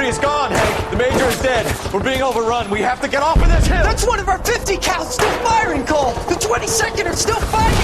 is gone, Hank. The Major is dead. We're being overrun. We have to get off of this hill. That's one of our 50 cals still firing, Cole. The 22nd are still fighting.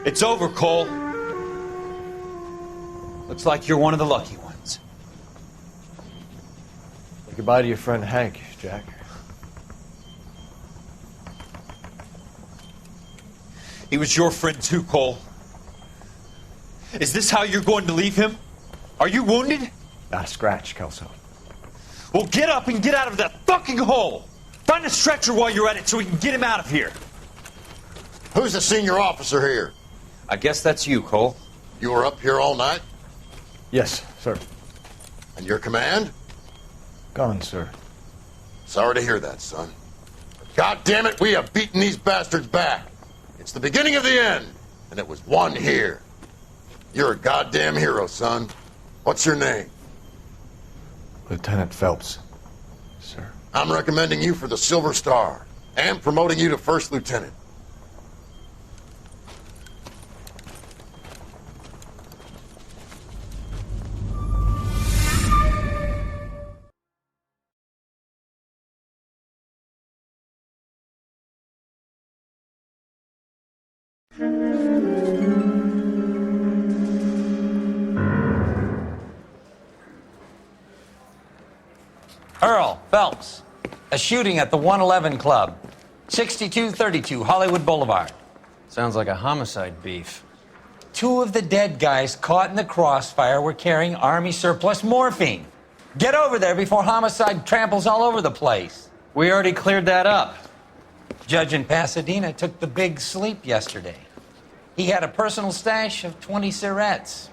It's over, Cole. Looks like you're one of the lucky ones. Say goodbye to your friend Hank, Jack. He was your friend too, Cole. Is this how you're going to leave him? Are you wounded? Not a scratch, Kelso. Well, get up and get out of that fucking hole! Find a stretcher while you're at it so we can get him out of here. Who's the senior officer here? I guess that's you, Cole. You were up here all night? Yes, sir. And your command? Gone, sir. Sorry to hear that, son. But God damn it, we have beaten these bastards back. It's the beginning of the end, and it was won here. You're a goddamn hero, son. What's your name? Lieutenant Phelps, sir. I'm recommending you for the Silver Star, and promoting you to First Lieutenant. Earl Phelps, a shooting at the 111 Club, 6232 Hollywood Boulevard. Sounds like a homicide beef. 2 of the dead guys caught in the crossfire were carrying Army surplus morphine. Get over there before homicide tramples all over the place. We already cleared that up. Judge in Pasadena took the big sleep yesterday. He had a personal stash of 20 cigarettes.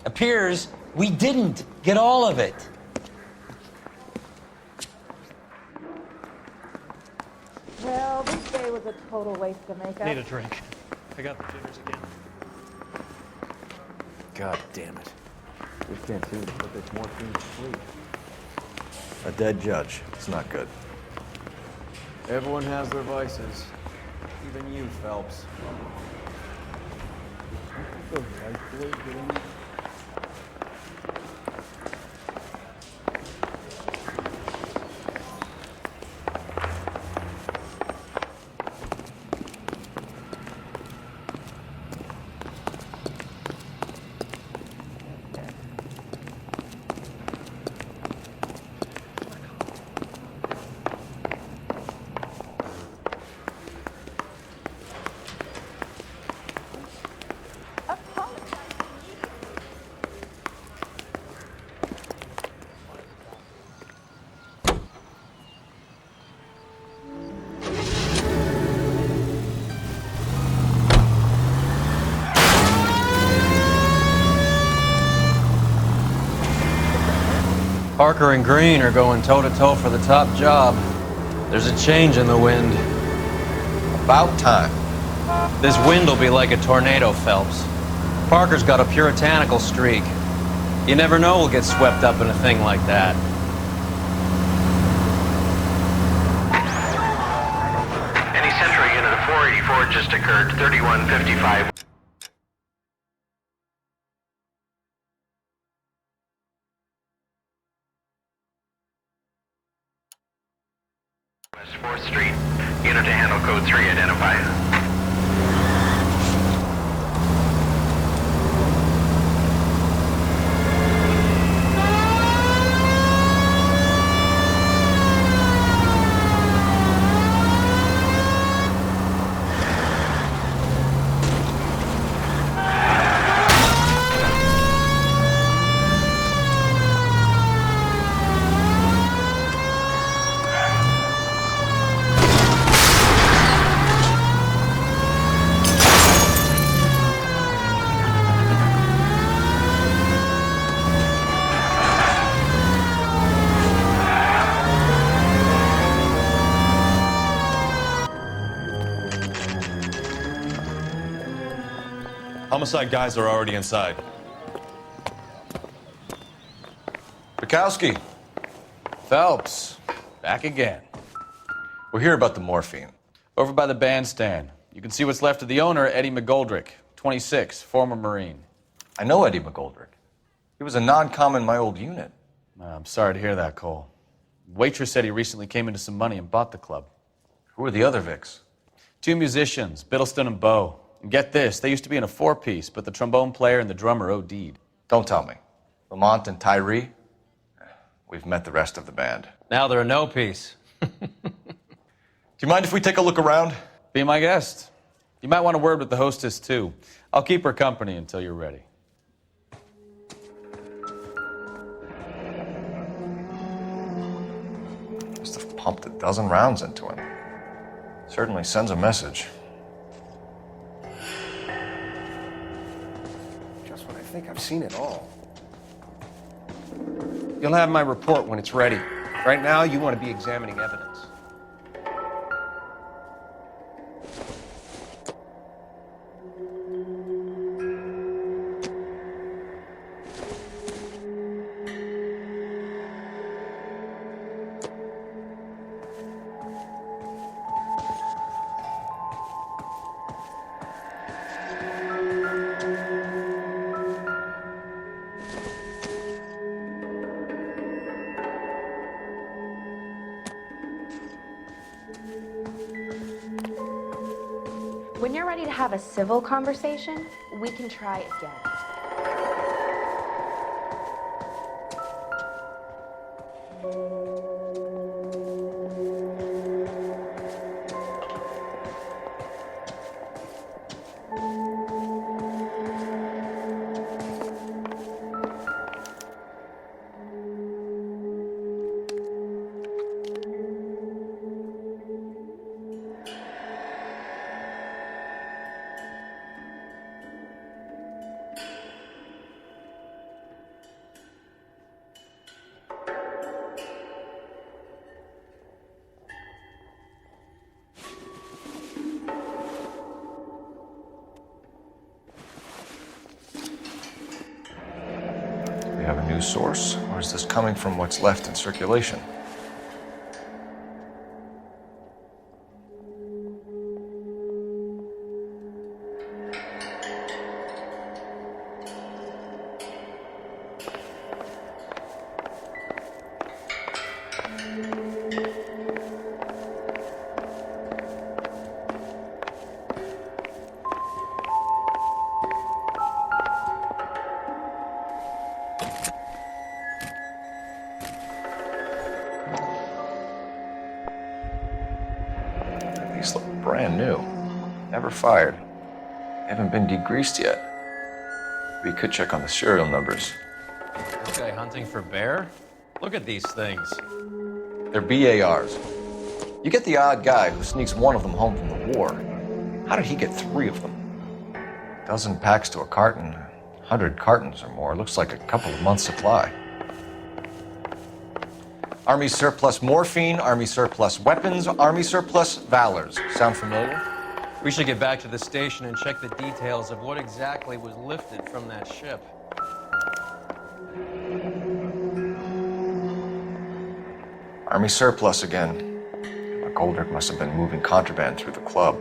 Appears we didn't get all of it. Well, this day was a total waste of makeup. Need a drink. I got the jitters again. God damn it. We can't seem to put this morphine to sleep. A dead judge. It's not good. Everyone has their vices. Even you, Phelps. Parker and Green are going toe-to-toe for the top job. There's a change in the wind. About time. This wind will be like a tornado, Phelps. Parker's got a puritanical streak. You never know we'll get swept up in a thing like that. Any Central unit of 484 just occurred, 3155. West 4th Street. Unit to handle code 3, identify. Homicide guys are already inside. Bukowski. Phelps. Back again. We'll hear about the morphine. Over by the bandstand. You can see what's left of the owner, Eddie McGoldrick, 26, former Marine. I know Eddie McGoldrick. He was a non-com in my old unit. I'm sorry to hear that, Cole. Waitress said he recently came into some money and bought the club. Who are the other Vics? 2 musicians, Biddleston and Bowe. And get this, they used to be in a 4-piece, but the trombone player and the drummer OD'd. Don't tell me. Lamont and Tyree? We've met the rest of the band. Now they're a no-piece. Do you mind if we take a look around? Be my guest. You might want a word with the hostess, too. I'll keep her company until you're ready. Must have pumped a dozen rounds into him. Certainly sends a message. Just when I think I've seen it all. You'll have my report when it's ready. Right now, you want to be examining evidence. When you're ready to have a civil conversation, we can try again. Do we have a new source, or is this coming from what's left in circulation? These look brand new. Never fired. Haven't been degreased yet. We could check on the serial numbers. This guy hunting for bear? Look at these things. They're BARs. You get the odd guy who sneaks one of them home from the war. How did he get 3 of them? A dozen packs to a carton, 100 cartons or more. Looks like a couple of months' supply. Army surplus morphine, Army surplus weapons, Army surplus valors. Sound familiar? We should get back to the station and check the details of what exactly was lifted from that ship. Army surplus again. McGoldrick must have been moving contraband through the club.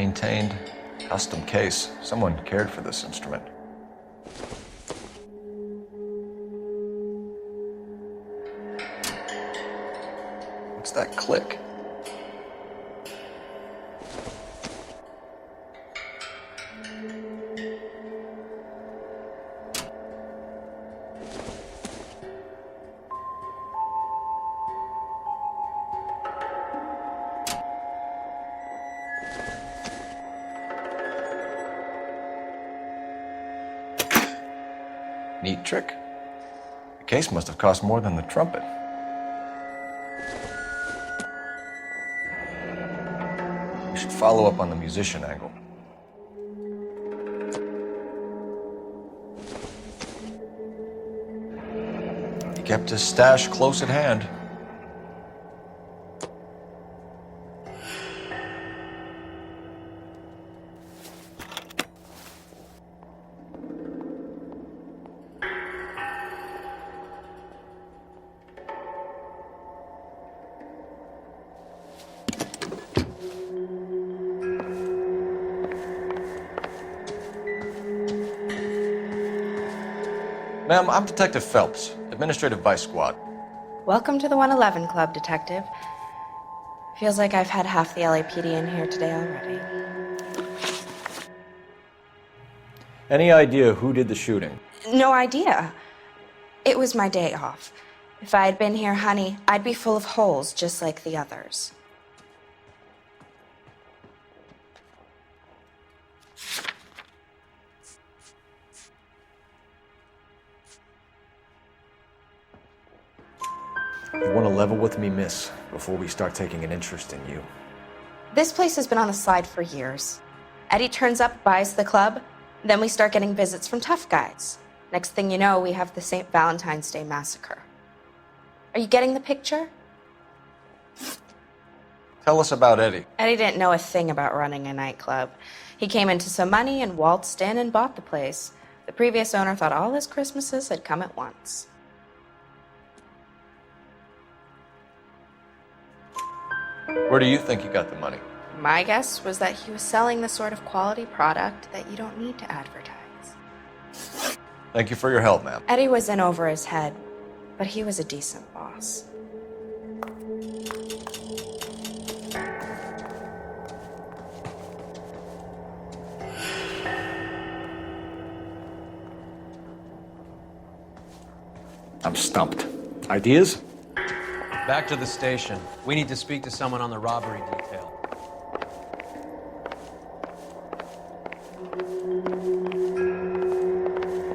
well-maintained, custom case. Someone cared for this instrument. What's that click? Neat trick. The case must have cost more than the trumpet. We should follow up on the musician angle. He kept his stash close at hand. Ma'am, I'm Detective Phelps, Administrative Vice Squad. Welcome to the 111 Club, Detective. Feels like I've had half the LAPD in here today already. Any idea who did the shooting? No idea. It was my day off. If I had been here, honey, I'd be full of holes just like the others. You want to level with me, miss, before we start taking an interest in you. This place has been on the slide for years. Eddie turns up, buys the club, then we start getting visits from tough guys. Next thing you know, we have the St. Valentine's Day massacre. Are you getting the picture? Tell us about Eddie. Eddie didn't know a thing about running a nightclub. He came into some money and waltzed in and bought the place. The previous owner thought all his Christmases had come at once. Where do you think he got the money? My guess was that he was selling the sort of quality product that you don't need to advertise. Thank you for your help, ma'am. Eddie was in over his head, but he was a decent boss. I'm stumped. Ideas? Back to the station. We need to speak to someone on the robbery detail.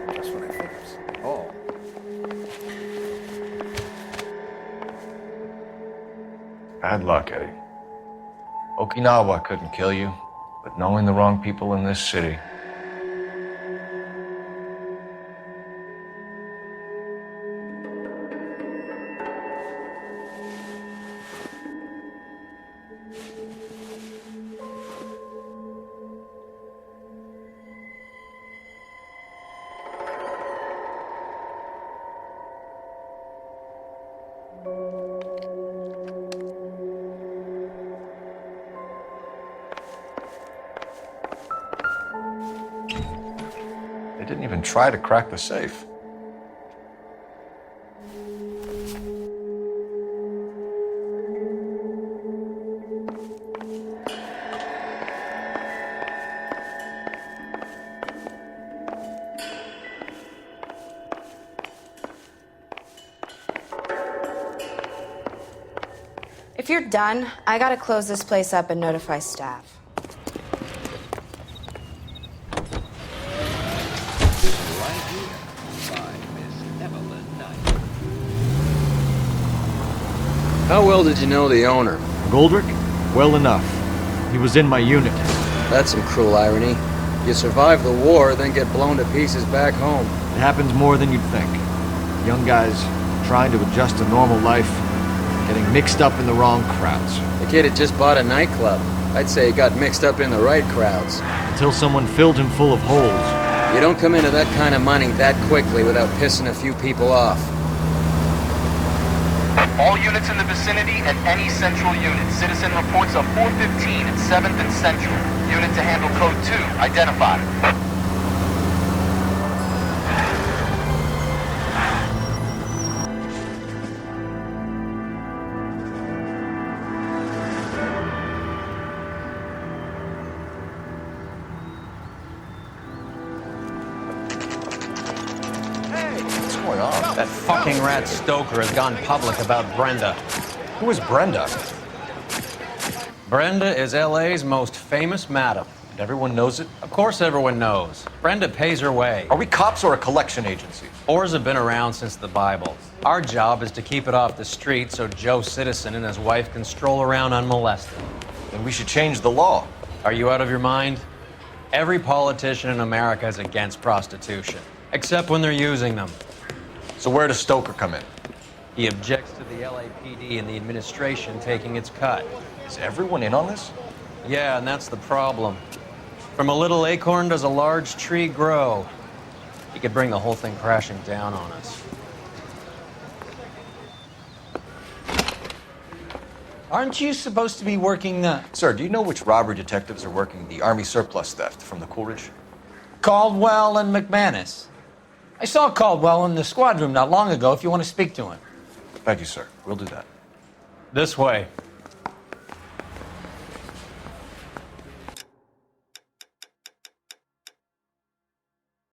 That's what I think I've seen it all. Bad luck, Eddie. Okinawa couldn't kill you, but knowing the wrong people in this city. They didn't even try to crack the safe. If you're done, I gotta close this place up and notify staff. How well did you know the owner? Goldrick? Well enough. He was in my unit. That's some cruel irony. You survive the war, then get blown to pieces back home. It happens more than you'd think. Young guys trying to adjust to normal life, getting mixed up in the wrong crowds. The kid had just bought a nightclub. I'd say he got mixed up in the right crowds. Until someone filled him full of holes. You don't come into that kind of money that quickly without pissing a few people off. All units in the vicinity and any central unit. Citizen reports of 415 at 7th and Central. Unit to handle code 2, identified. What's going on? That fucking rat Stoker has gone public about Brenda. Who is Brenda? Brenda is LA's most famous madam. And everyone knows it? Of course everyone knows. Brenda pays her way. Are we cops or a collection agency? Whores have been around since the Bible. Our job is to keep it off the street so Joe Citizen and his wife can stroll around unmolested. Then we should change the law. Are you out of your mind? Every politician in America is against prostitution, except when they're using them. So where does Stoker come in? He objects to the LAPD and the administration taking its cut. Is everyone in on this? Yeah, and that's the problem. From a little acorn does a large tree grow. He could bring the whole thing crashing down on us. Aren't you supposed to be working the... Sir, do you know which robbery detectives are working the Army surplus theft from the Coolidge? Caldwell and McManus. I saw Caldwell in the squad room not long ago if you want to speak to him. Thank you, sir. We'll do that. This way.